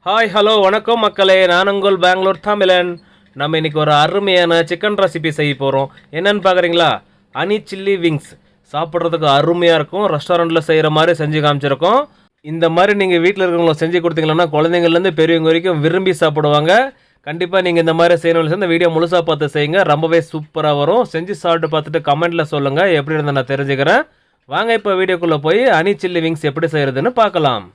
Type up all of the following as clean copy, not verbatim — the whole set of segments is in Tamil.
ஹாய் ஹலோ வணக்கம் மக்களே, நான் உங்கள் பெங்களூர் தமிழன். நம்ம இன்றைக்கி ஒரு அருமையான சிக்கன் ரெசிபி செய்ய போகிறோம். என்னென்னு பார்க்குறீங்களா? Honey chilli wings. சாப்பிட்றதுக்கு அருமையாக இருக்கும். ரெஸ்டாரண்ட்டில் செய்கிற மாதிரி செஞ்சு காமிச்சிருக்கோம். இந்த மாதிரி நீங்கள் வீட்டில் இருக்கிறவங்கள செஞ்சு கொடுத்தீங்கன்னா குழந்தைங்கள்லேருந்து பெரியவங்க வரைக்கும் விரும்பி சாப்பிடுவாங்க. கண்டிப்பாக நீங்கள் இந்த மாதிரி செய்யணும்னு இந்த வீடியோ முழுசாக பார்த்து செய்யுங்க. ரொம்பவே சூப்பராக வரும். செஞ்சு சாப்பிட்டு பார்த்துட்டு கமெண்ட்டில் சொல்லுங்கள் எப்படி இருந்தால் நான் தெரிஞ்சுக்கிறேன். வாங்க இப்போ வீடியோக்குள்ளே போய் ஹனி சில்லி விங்ஸ் எப்படி செய்கிறதுன்னு பார்க்கலாம்.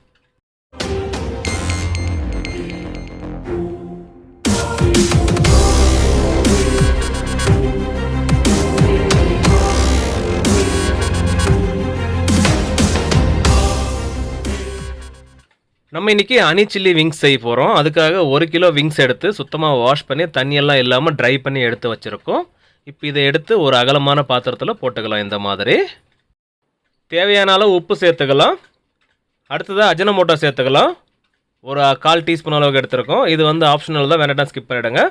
நம்ம இன்றைக்கி ஹனி சில்லி விங்ஸ் செய்ய போகிறோம். அதுக்காக 1 கிலோ விங்ஸ் எடுத்து சுத்தமாக வாஷ் பண்ணி தண்ணியெல்லாம் இல்லாமல் ட்ரை பண்ணி எடுத்து வச்சுருக்கோம். இப்போ இதை எடுத்து ஒரு அகலமான பாத்திரத்தில் போட்டுக்கலாம். இந்த மாதிரி தேவையான அளவு உப்பு சேர்த்துக்கலாம். அடுத்ததாக அஜினமோட்டோ சேர்த்துக்கலாம். ஒரு 1/4 டீஸ்பூன் அளவுக்கு எடுத்துருக்கோம். இது வந்து ஆப்ஷனல் தான், வேணாட்டா ஸ்கிப் பண்ணிவிடுங்க.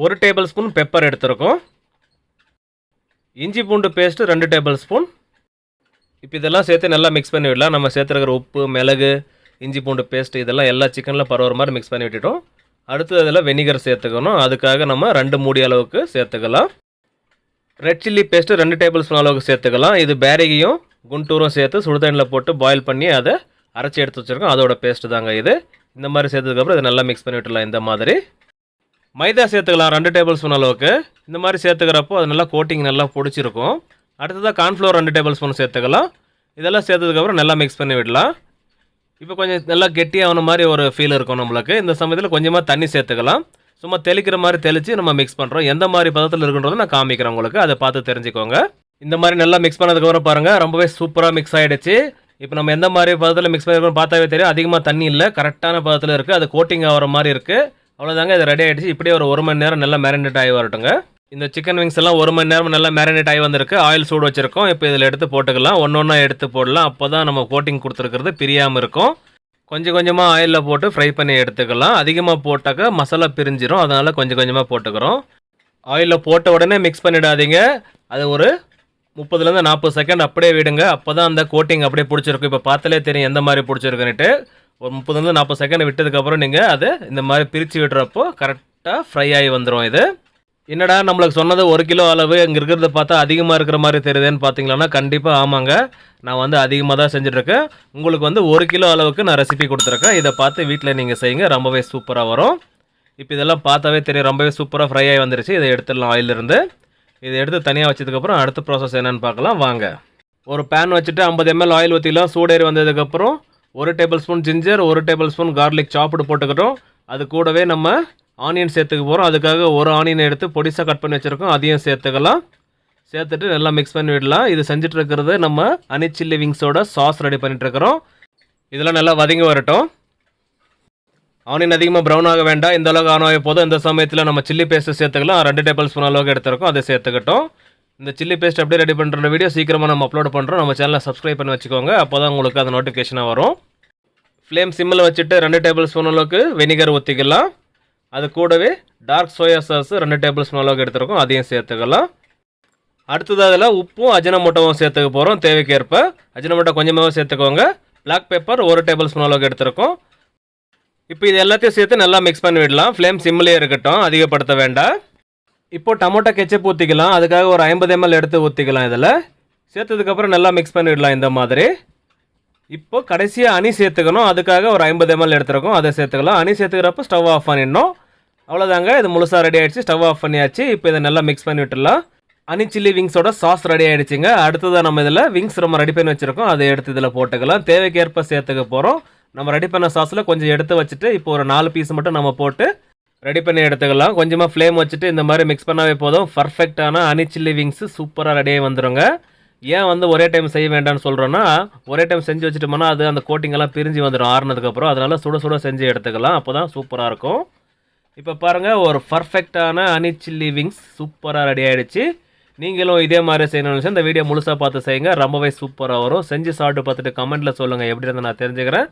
1 டேபிள் ஸ்பூன் பெப்பர் எடுத்துருக்கோம். இஞ்சி பூண்டு பேஸ்ட்டு 2 டேபிள் ஸ்பூன். இப்போ இதெல்லாம் சேர்த்து நல்லா மிக்ஸ் பண்ணி விடலாம். நம்ம சேர்த்துருக்கிற உப்பு, மிளகு, இஞ்சி பூண்டு பேஸ்ட் இதெல்லாம் எல்லா சிக்கனில் பரவுற மாதிரி மிக்ஸ் பண்ணி விட்டுட்டோம். அடுத்து அதில் வெனிகர் சேர்த்துக்கணும். அதுக்காக நம்ம 2 மூடி அளவுக்கு சேர்த்துக்கலாம். Red chilli paste 2 tablespoon அளவுக்கு சேர்த்துக்கலாம். இது பேரிகையும் குண்டூரும் சேர்த்து சுடுதண்ணில் போட்டு பாயில் பண்ணி அதை அரைச்சி எடுத்து வச்சுருக்கோம். அதோட பேஸ்ட்டு தாங்க இது. இந்த மாதிரி சேர்த்ததுக்கப்புறம் இதை நல்லா மிக்ஸ் பண்ணி விட்டுலாம். இந்த மாதிரி மைதா சேர்த்துக்கலாம் 2 டேபிள் ஸ்பூன் அளவுக்கு. இந்த மாதிரி சேர்த்துக்கிறப்போ அது நல்லா கோட்டிங் நல்லா பிடிச்சிருக்கும். அடுத்ததாக கார்ன்ஃப்ளவர் 2 டேபிள் ஸ்பூன் சேர்த்துக்கலாம். இதெல்லாம் சேர்த்ததுக்கப்புறம் நல்லா மிக்ஸ் பண்ணி விடலாம். இப்போ கொஞ்சம் நல்லா கெட்டியாகன மாதிரி ஒரு ஃபீல் இருக்கும் நம்மளுக்கு. இந்த சமயத்தில் கொஞ்சமாக தண்ணி சேர்த்துக்கலாம். சும்மா தெளிக்கிற மாதிரி தெளித்து நம்ம மிக்ஸ் பண்ணுறோம். எந்த மாதிரி பதத்தில் இருக்குன்றதை நான் காமிக்கிறேன் உங்களுக்கு, அதை பார்த்து தெரிஞ்சுக்கோங்க. இந்த மாதிரி நல்லா மிக்ஸ் பண்ணதுக்கப்புறம் பாருங்கள், ரொம்பவே சூப்பராக மிக்ஸ் ஆகிடுச்சு. இப்போ நம்ம எந்த மாதிரி பதத்தில் மிக்ஸ் பண்ணிருக்கோம் பார்த்தாவே தெரியும். அதிகமாக தண்ணி இல்லை, கரெக்டான பதத்தில் இருக்குது. அது கோட்டிங் ஆகிற மாதிரி இருக்குது. அவ்வளோதாங்க, இது ரெடி ஆகிடுச்சு. இப்படியே ஒரு 1 மணி நேரம் நல்லா மேரினேட் ஆகி வரட்டுங்க. இந்த சிக்கன் விங்ஸ் எல்லாம் 1 மணி நேரம் நல்லா மேரினேட் ஆகி வந்திருக்கு. ஆயில் சூடு வச்சுருக்கோம். இப்போ இதில் எடுத்து போட்டுக்கலாம். ஒன்றா எடுத்து போடலாம். அப்போ தான் நம்ம கோட்டிங் கொடுத்துருக்கிறது பிரியாமல் இருக்கும். கொஞ்சம் கொஞ்சமாக ஆயிலில் போட்டு ஃப்ரை பண்ணி எடுத்துக்கலாம். அதிகமாக போட்டாக்கா மசாலா பிரிஞ்சிடும். அதனால் கொஞ்சம் கொஞ்சமாக போட்டுக்கிறோம். ஆயிலில் போட்ட உடனே மிக்ஸ் பண்ணிடாதீங்க. அது ஒரு 30லேருந்து 40 செகண்ட் அப்படியே விடுங்க. அப்போ தான் அந்த கோட்டிங் அப்படியே பிடிச்சிருக்கும். இப்போ பார்த்தாலே தெரியும் எந்த மாதிரி பிடிச்சிருக்குன்னுட்டு. ஒரு 30லேருந்து 40 செகண்ட் விட்டதுக்கப்புறம் நீங்கள் அதை இந்த மாதிரி பிரித்து விடுறப்போ கரெக்டாக ஃப்ரை ஆகி வந்துடும். இது என்னடா நம்மளுக்கு சொன்னது 1 கிலோ அளவு, இங்கே இருக்கிறத பார்த்தா அதிகமாக இருக்கிற மாதிரி தெரியுதுன்னு பார்த்தீங்களான்னா கண்டிப்பாக ஆமாங்க. நான் வந்து அதிகமாக தான் செஞ்சுட்ருக்கேன். உங்களுக்கு வந்து 1 கிலோ அளவுக்கு நான் ரெசிபி கொடுத்துருக்கேன். இதை பார்த்து வீட்டில் நீங்கள் செய்யுங்க, ரொம்பவே சூப்பராக வரும். இப்போ இதெல்லாம் பார்த்தாவே தெரியும் ரொம்பவே சூப்பராக ஃப்ரை ஆகி வந்துருச்சு. இதை எடுத்துடலாம் ஆயிலிருந்து. இதை எடுத்து தனியாக வச்சதுக்கப்புறம் அடுத்த ப்ராசஸ் என்னென்னு பார்க்கலாம் வாங்க. ஒரு பேன் வச்சுட்டு 50 ml ஆயில் ஊற்றிக்கலாம். சூடேறி வந்ததுக்கப்புறம் 1 table spoon ginger, 1 table spoon garlic சாப்பிட்டு போட்டுக்கிட்டோம். அது கூடவே நம்ம ஆனியன் சேர்த்துக்க போகிறோம். அதுக்காக ஒரு ஆனியன் எடுத்து பொடிசாக கட் பண்ணி வச்சுருக்கோம். அதையும் சேர்த்துக்கலாம். சேர்த்துட்டு நல்லா மிக்ஸ் பண்ணி விடலாம். இது செஞ்சுட்டு இருக்கிறது நம்ம ஹனி சில்லி விங்ஸோட சாஸ் ரெடி பண்ணிட்டுருக்கிறோம். இதெல்லாம் நல்லா வதங்கி வரட்டும். ஆனியன் அதிகமாக ப்ரௌன் ஆக வேண்டாம். இந்த அளவுக்கு ஆன் ஆக போதும். இந்த சமயத்தில் நம்ம சில்லி பேஸ்ட்டு சேர்த்துக்கலாம். 2 டேபிள் ஸ்பூன் அளவுக்கு எடுத்துருக்கோம். அதை சேர்த்துக்கிட்டோம். இந்த சில்லி பேஸ்ட் அப்படியே ரெடி பண்ணுற வீடியோ சீக்கிரமாக நம்ம அப்லோட் பண்ணுறோம். நம்ம சேனலை சப்ஸ்கிரைப் பண்ணி வச்சுக்கோங்க. அப்போ தான் உங்களுக்கு அது நோட்டிஃபிகேஷனாக வரும். ஃப்ளேம் சிம்மில் வச்சுட்டு 2 டேபிள் ஸ்பூன் அளவுக்கு வெனிகர் ஊற்றிக்கலாம். அது கூடவே dark soya sauce 2 tablespoon அளவுக்கு எடுத்துருக்கோம். அதையும் சேர்த்துக்கலாம். அடுத்தது அதில் உப்பும் அஜினமோட்டோவும் சேர்த்துக்க போகிறோம். தேவைக்கேற்ப அஜினமோட்டோ கொஞ்சமாகவே சேர்த்துக்கோங்க. பிளாக் பெப்பர் 1 டேபிள் ஸ்பூன் அளவுக்கு எடுத்துருக்கோம். இப்போ இது எல்லாத்தையும் சேர்த்து நல்லா மிக்ஸ் பண்ணி விடலாம். ஃப்ளேம் சிம்மிலே இருக்கட்டும், அதிகப்படுத்த வேண்டாம். இப்போது டொமேட்டோ கெச்சப் ஊற்றிக்கலாம். அதுக்காக ஒரு 50 ml எடுத்து ஊற்றிக்கலாம். இதில் சேர்த்ததுக்கப்புறம் நல்லா மிக்ஸ் பண்ணி விடலாம். இந்த மாதிரி இப்போது கடைசியாக ஹனி சேர்த்துக்கணும். அதுக்காக ஒரு 50 ml எடுத்துருக்கோம். அதை சேர்த்துக்கலாம். ஹனி சேர்த்துக்கிறப்போ ஸ்டவ் ஆஃப் பண்ணிடணும். அவ்வளோதாங்க, இது முழுசாக ரெடி ஆகிடுச்சு. ஸ்டவ் ஆஃப் பண்ணியாச்சு. இப்போ இதை நல்லா மிக்ஸ் பண்ணி விட்டுடலாம். ஹனி சில்லி விங்ஸோட சாஸ் ரெடி ஆகிடுச்சிங்க. அடுத்ததாக நம்ம இதில் விங்ஸ் நம்ம ரெடி பண்ணி வச்சுருக்கோம். அதை எடுத்து இதில் போட்டுக்கலாம். தேவைக்கேற்ப சேர்த்துக்க போகிறோம். நம்ம ரெடி பண்ண சாஸில் கொஞ்சம் எடுத்து வச்சுட்டு இப்போ ஒரு 4 பீஸ் மட்டும் நம்ம போட்டு ரெடி பண்ணி எடுத்துக்கலாம். கொஞ்சமாக ஃப்ளேம் வச்சுட்டு இந்த மாதிரி மிக்ஸ் பண்ணாவே போதும். பர்ஃபெக்டான ஹனி சில்லி விங்ஸு சூப்பராக ரெடியாகி வந்துடுங்க. ஏன் வந்து ஒரே டைம் செய்ய வேண்டாம்னு சொல்கிறோன்னா, ஒரே டைம் செஞ்சு வச்சுட்டோம்னா அது அந்த கோட்டிங்கெல்லாம் பிரிஞ்சு வந்துடும் ஆறுனதுக்கப்புறம். அதனால் சுட சுட செஞ்சு எடுத்துக்கலாம். அப்போ தான் சூப்பராக இருக்கும். இப்போ பாருங்கள், ஒரு பர்ஃபெக்டான ஹனி சில்லி விங்ஸ் சூப்பராக ரெடி ஆகிடுச்சு. நீங்களும் இதே மாதிரி செய்யணும்னு இந்த வீடியோ முழுசாக பார்த்து செய்யுங்க. ரொம்பவே சூப்பராக வரும். செஞ்சு சாப்பிட்டு பார்த்துட்டு கமெண்ட்டில் சொல்லுங்கள் எப்படி இருந்தால் நான் தெரிஞ்சுக்கிறேன்.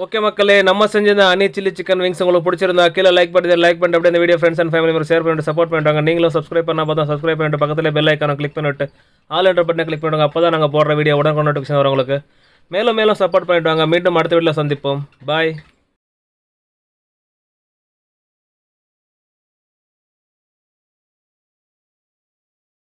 ஓகே மக்களே, நம்ம செஞ்ச ஹனி சில்லி சிக்கன் விங்ஸ் உங்களுக்கு பிடிச்சிருந்தா கீழே லைக் பண்ணிட்டு அப்படியே இந்த video friends and family share பண்ணிட்டு சப்போர்ட் பண்ணுறாங்க. நீங்களும் சப்ஸ்கிரைப் பண்ணால் பார்த்தா சப்ஸ்கிரைப் பண்ணிட்டு பக்கத்தில் பெல் ஐக்கானை கிளிக் பண்ணிட்டு ஆல் என்ற பட்டனை கிளிக் பண்ணுவாங்க. அப்போ தான் நாங்கள் போடுற வீடியோ உடனே நோட்டிஃபிகேஷன் வரும் உங்களுக்கு. மேலும் சப்போர்ட் பண்ணிட்டு வாங்க. மீண்டும் அடுத்த வீடியோவில் சந்திப்போம். பாய்.